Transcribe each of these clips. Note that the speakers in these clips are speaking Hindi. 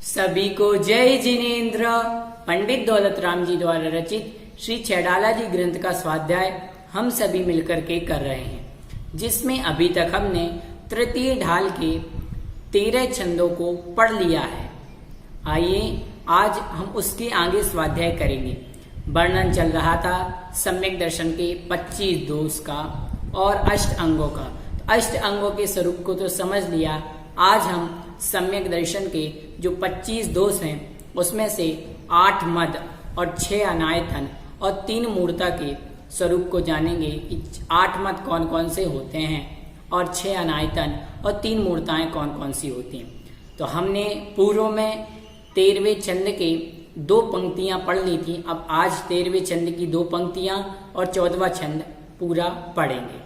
सभी को जय जिनेन्द्र। पंडित दौलत राम जी द्वारा रचित श्री छैडाला जी ग्रंथ का स्वाध्याय हम सभी मिलकर के कर रहे हैं, जिसमें अभी तक हमने तृतीय ढाल के 13 छंदों को पढ़ लिया है। आइए आज हम उसके आगे स्वाध्याय करेंगे। वर्णन चल रहा था सम्यक दर्शन के 25 दोष का और अष्ट अंगों का। तो अष्ट अंगों के स्वरूप को तो समझ लिया। आज हम सम्यक दर्शन के जो 25 दोष हैं उसमें से 8 मद और 6 अनायतन और 3 मूर्ता के स्वरूप को जानेंगे कि 8 मद कौन कौन से होते हैं और 6 अनायतन और 3 मूर्ताएं कौन कौन सी होती हैं। तो हमने पूर्व में 13वें छंद के 2 पंक्तियां पढ़ ली थी। अब आज 13वें छंद की 2 पंक्तियां और 14वां छंद पूरा पढ़ेंगे।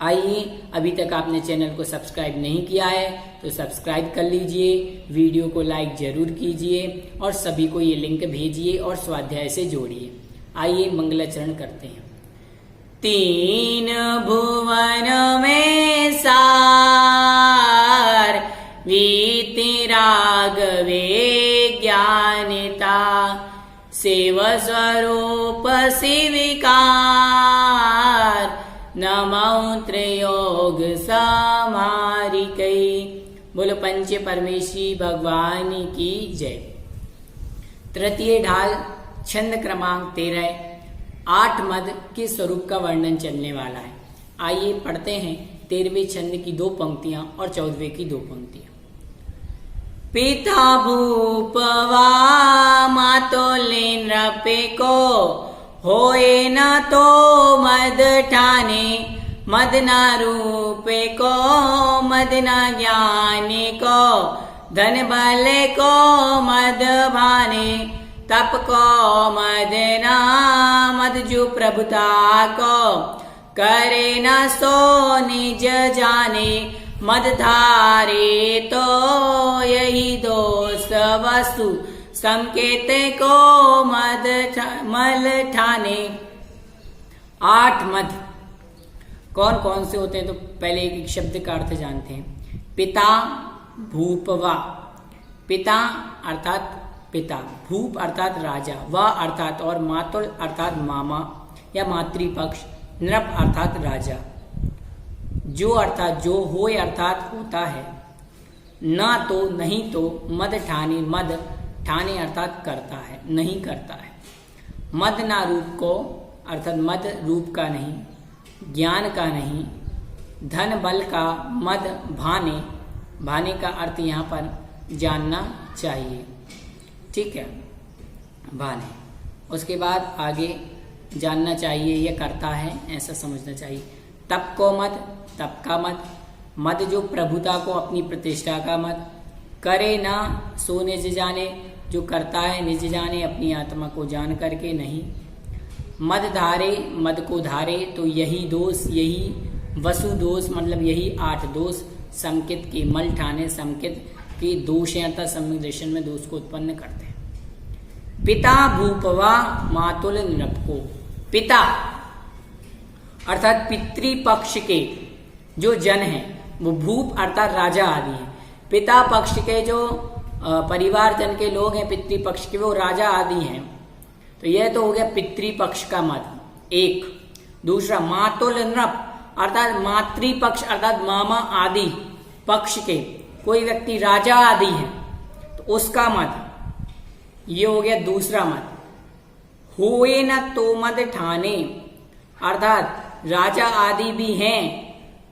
आइए, अभी तक आपने चैनल को सब्सक्राइब नहीं किया है तो सब्सक्राइब कर लीजिए, वीडियो को लाइक जरूर कीजिए और सभी को ये लिंक भेजिए और स्वाध्याय से जोड़िए। आइए मंगलाचरण करते हैं। 3 भुवन में सार वीति राघवे ज्ञानिता सेव स्वरूप शिविकार नमो त्रयोग समारिकै। बोलो पंच परमेशी भगवान की जय। तृतीय ढाल छंद क्रमांक 13 8 मद के स्वरूप का वर्णन चलने वाला है। आइए पढ़ते हैं 13वें छंद की 2 पंक्तियां और 14वें की 2 पंक्तियां। पिता भूपवा मातोले नृपे को होए न तो मद ठाने मद न रूपे को मद न ज्ञाने को धन बल को मद भाने तप को मद न मद जो प्रभुता को करे न सो निज जाने मद धारे तो यही दोष वस्तु संकेत को मल ठाने। 8 मद कौन कौन से होते हैं तो पहले एक शब्द का अर्थ जानते हैं। पिता भूपवा, पिता अर्थात पिता, भूप अर्थात राजा, वा अर्थात और, मातुल अर्थात मामा या मातृपक्ष, नृप अर्थात राजा, जो अर्थात जो, होय अर्थात होता है, ना तो नहीं तो, मद ठाने, मद ठाने अर्थात करता है, नहीं करता है। मद ना रूप को अर्थात मद रूप का नहीं, ज्ञान का नहीं, धन बल का, मद भाने, भाने का अर्थ यहाँ पर जानना चाहिए, ठीक है, भाने। उसके बाद आगे जानना चाहिए ये करता है ऐसा समझना चाहिए। तप को मद, तप का मद, मद जो प्रभुता को अपनी प्रतिष्ठा का मद, करे ना सो निज जाने, जो करता है निज जाने अपनी आत्मा को जान करके नहीं। मद धारे, मद को धारे तो यही दोष, यही वसु दोष मतलब यही 8 दोष संकेत के, मल ठाने संकेत के दोष हैं अर्थात सम्यक दर्शन में दोष को उत्पन्न करते हैं। पिता भूपवा मातुल नृप को, पिता अर्थात पितृपक्ष के जो जन हैं वो भूप अर्थात राजा आदि हैं। पिता पक्ष के जो परिवार जन के लोग हैं पितृपक्ष के, वो राजा आदि हैं। तो यह तो हो गया पितृपक्ष का मद एक। दूसरा मातुल नृप अर्थात मातृपक्ष अर्थात मामा आदि पक्ष के कोई व्यक्ति राजा आदि है तो उसका मद, ये हो गया दूसरा मद। होए न तो मद ठाने अर्थात राजा आदि भी हैं,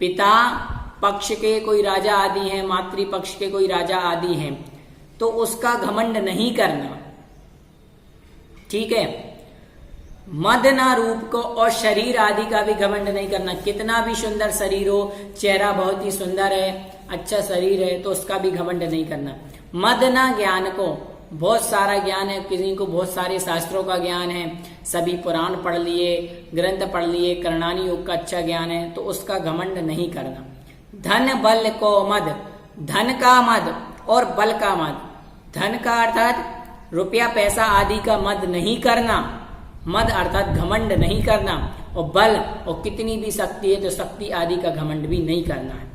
पिता पक्ष के कोई राजा आदि हैं, मातृपक्ष के कोई राजा आदि हैं, तो उसका घमंड नहीं करना, ठीक है। मद ना रूप को और शरीर आदि का भी घमंड नहीं करना। कितना भी सुंदर शरीर हो, चेहरा बहुत ही सुंदर है, अच्छा शरीर है, तो उसका भी घमंड नहीं करना। मद ना ज्ञान को, बहुत सारा ज्ञान है, किसी को बहुत सारे शास्त्रों का ज्ञान है, सभी पुराण पढ़ लिए, ग्रंथ पढ़ लिए, करणानी योग का अच्छा ज्ञान है, तो उसका घमंड नहीं करना। धन बल को मद, धन का मद और बल का मद, धन का अर्थात रुपया पैसा आदि का मद नहीं करना, मद अर्थात घमंड नहीं करना, और बल और कितनी भी शक्ति है तो शक्ति आदि का घमंड भी नहीं करना है।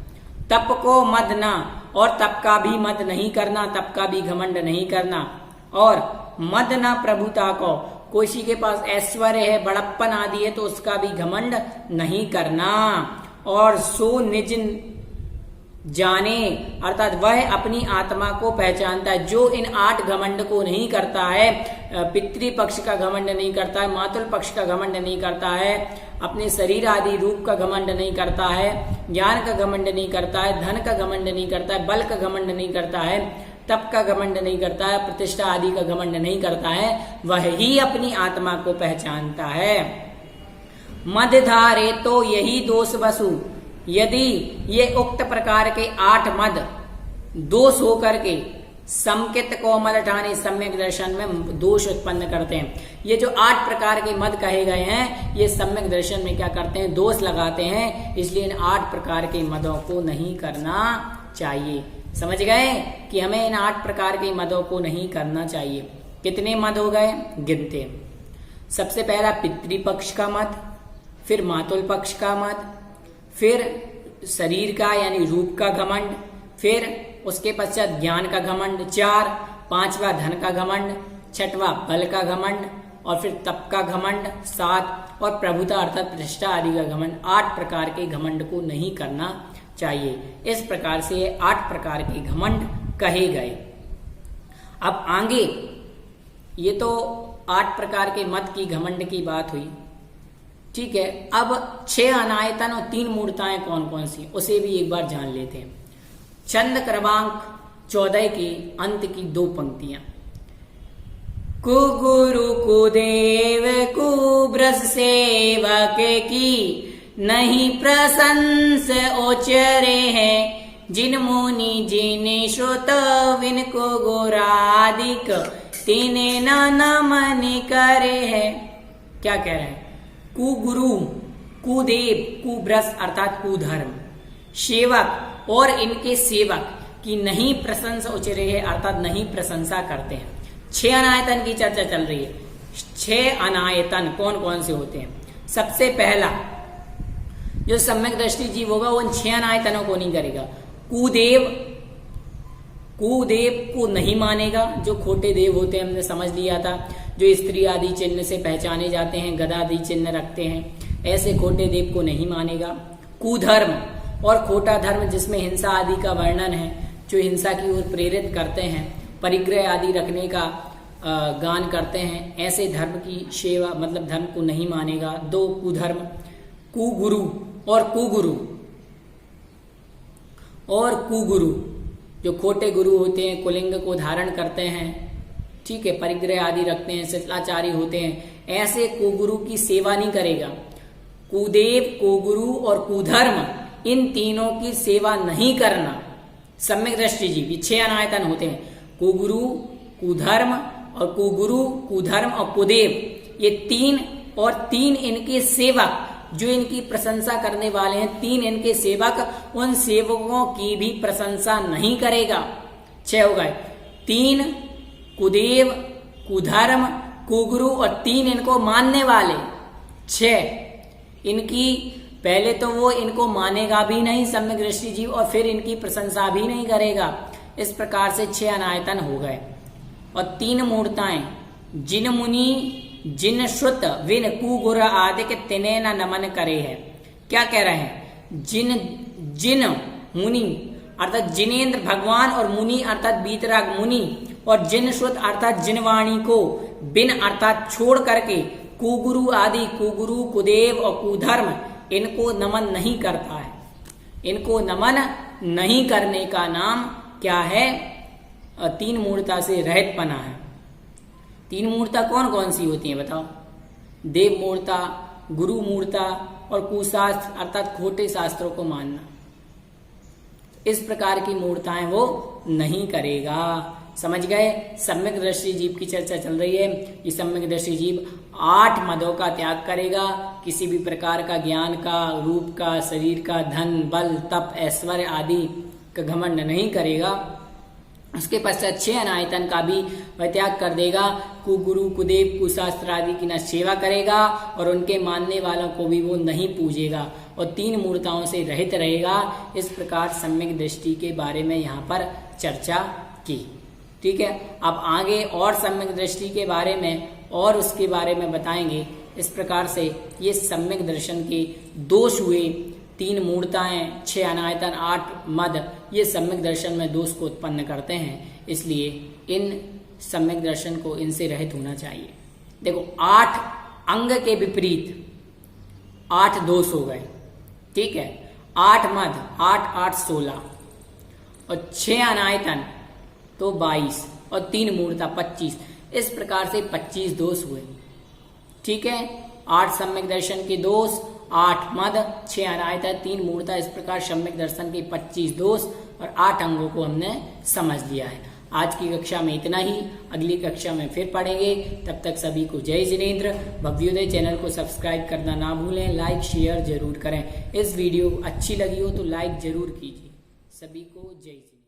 तप को मद ना और तप का भी मद नहीं करना, तप का भी घमंड नहीं करना। और मद न प्रभुता को, किसी के पास ऐश्वर्य है, बड़प्पन आदि है तो उसका भी घमंड नहीं करना। और सो निज जाने, अर्थात वह अपनी आत्मा को पहचानता है। जो इन 8 घमंड को नहीं करता है, पितृपक्ष का घमंड नहीं करता है, मातुल पक्ष का घमंड नहीं करता है, अपने शरीर आदि रूप का घमंड नहीं करता है, ज्ञान का घमंड नहीं करता है, धन का घमंड नहीं करता है, बल का घमंड नहीं करता है, तप का घमंड नहीं करता है, प्रतिष्ठा आदि का घमंड नहीं करता है, वह ही अपनी आत्मा को पहचानता है। मद धारे तो यही दोष वसु, यदि ये उक्त प्रकार के 8 मद दोष होकर के समकित कोमल ठाने सम्यक दर्शन में दोष उत्पन्न करते हैं। ये जो 8 प्रकार के मद कहे गए हैं, ये सम्यक दर्शन में क्या करते हैं, दोष लगाते हैं। इसलिए इन 8 प्रकार के मदों को नहीं करना चाहिए। समझ गए कि हमें इन 8 प्रकार के मदों को नहीं करना चाहिए। कितने मद हो गए, गिनते। सबसे पहला पितृपक्ष का मद, फिर मातुल पक्ष का मद, फिर शरीर का यानी रूप का घमंड, फिर उसके पश्चात ज्ञान का घमंड 4, 5वां धन का घमंड, 6वां बल का घमंड, और फिर तप का घमंड 7, और प्रभुता अर्थात प्रतिष्ठा आदि का घमंड। 8 प्रकार के घमंड को नहीं करना चाहिए। इस प्रकार से 8 प्रकार के घमंड कहे गए। अब आगे, ये तो 8 प्रकार के मत की घमंड की बात हुई, ठीक है। अब 6 अनायतन और 3 मूर्ताएं कौन कौन सी, उसे भी एक बार जान लेते हैं। छंद क्रमांक 14 के अंत की 2 पंक्तियां। कुगुरु कुदेव कुब्रस सेवक की, नहीं प्रशंस ओचरे है, जिन मुनि जिन श्रुत विन को गोरादिक, तिने न नमन करे है। क्या कह रहे हैं, कुगुरु, कुदेव, कुब्रस अर्थात कुधर्म, सेवक और इनके सेवक की नहीं प्रशंसा उचरे है, अर्थात नहीं प्रशंसा करते हैं। 6 अनायतन की चर्चा चल रही है। 6 अनायतन कौन कौन से होते हैं। सबसे पहला जो सम्यक दृष्टि जीव होगा वो उन 6 अनायतनों को नहीं करेगा। कुदेव, कुदेव को नहीं मानेगा, जो खोटे देव होते हैं, हमने समझ लिया था, जो स्त्री आदि चिन्ह से पहचाने जाते हैं, गदा आदि चिन्ह रखते हैं, ऐसे खोटे देव को नहीं मानेगा। कुधर्म और खोटा धर्म जिसमें हिंसा आदि का वर्णन है, जो हिंसा की ओर प्रेरित करते हैं, परिग्रह आदि रखने का गान करते हैं, ऐसे धर्म की सेवा मतलब धर्म को नहीं मानेगा। 2 कुधर्म। कुगुरु और कुगुरु, और कुगुरु जो खोटे गुरु होते हैं, कुलिंग को धारण करते हैं, ठीक है, परिग्रह आदि रखते हैं, शिष्टाचारी होते हैं, ऐसे कुगुरु की सेवा नहीं करेगा। कुदेव, कुगुरु और कुधर्म, इन तीनों की सेवा नहीं करना। सम्यक दृष्टि जीव, ये 6 अनायतन होते हैं। कुगुरु, कुधर्म और कुगुरु, कुधर्म और कुदेव, ये 3 और 3 इनके सेवक जो इनकी प्रशंसा करने वाले हैं, 3 इनके सेवक, उन सेवकों की भी प्रशंसा नहीं करेगा। 6 हो गए। 3 कुदेव, कुधर्म, कुगुरु और 3 इनको मानने वाले। 6 इनकी, पहले तो वो इनको मानेगा भी नहीं सम्यक दृष्टि जीव, और फिर इनकी प्रशंसा भी नहीं करेगा। इस प्रकार से 6 अनायतन हो गए। और 3 मूर्ताएं, जिन मुनि जिन श्रुत विन कुगुर आदि के तिने न नमन करे है। क्या कह रहे हैं, जिन मुनि अर्थात जिनेन्द्र भगवान, और मुनि अर्थात बीतराग मुनि, और जिन श्रुत अर्थात जिनवाणी को, बिन अर्थात छोड़ करके, कुगुरु आदि, कुगुरु, कुदेव और कुधर्म, इनको नमन नहीं करता है। इनको नमन नहीं करने का नाम क्या है, 3 मूर्ता से रहित पना है। 3 मूर्ता कौन कौन सी होती हैं बताओ। देव मूर्ता, गुरु मूर्ता और कुशास्त्र अर्थात खोटे शास्त्रों को मानना। इस प्रकार की मूर्ताएं वो नहीं करेगा। समझ गए। सम्यक दृष्टि जीव की चर्चा चल रही है। ये सम्यक दृष्टि जीव 8 मदों का त्याग करेगा। किसी भी प्रकार का ज्ञान का, रूप का, शरीर का, धन, बल, तप, ऐश्वर्य आदि का घमंड नहीं करेगा। उसके पश्चात 6 अनायतन का भी वह त्याग कर देगा। कुगुरु, कुदेव, कुशास्त्र आदि की न सेवा करेगा और उनके मानने वालों को भी वो नहीं पूजेगा। और 3 मूर्ताओं से रहित रहेगा। इस प्रकार सम्यक दृष्टि के बारे में यहाँ पर चर्चा की। ठीक है, अब आगे और सम्यक दृष्टि के बारे में और उसके बारे में बताएंगे। इस प्रकार से ये सम्यक दर्शन के दोष हुए, 3 मूर्ताएं, 6 अनायतन, 8 मद, ये सम्यक दर्शन में दोष को उत्पन्न करते हैं। इसलिए इन सम्यक दर्शन को इनसे रहित होना चाहिए। देखो 8 अंग के विपरीत 8 दोष हो गए। ठीक है, 8 मद, 8 8 16 और 6 अनायतन तो 22 और 3 मूर्ता 25। इस प्रकार से 25 दोष हुए। ठीक है, 8 सम्यक दर्शन के दोष, 8 मद, 6 अनायतन, 3 मूर्ता, इस प्रकार सम्यक दर्शन के 25 दोष और 8 अंगों को हमने समझ लिया है। आज की कक्षा में इतना ही, अगली कक्षा में फिर पढ़ेंगे। तब तक सभी को जय जिनेंद्र। भव्योदय चैनल को सब्सक्राइब करना ना भूलें, लाइक शेयर जरूर करें। इस वीडियो अच्छी लगी हो तो लाइक जरूर कीजिए। सभी को जय जिनेंद्र।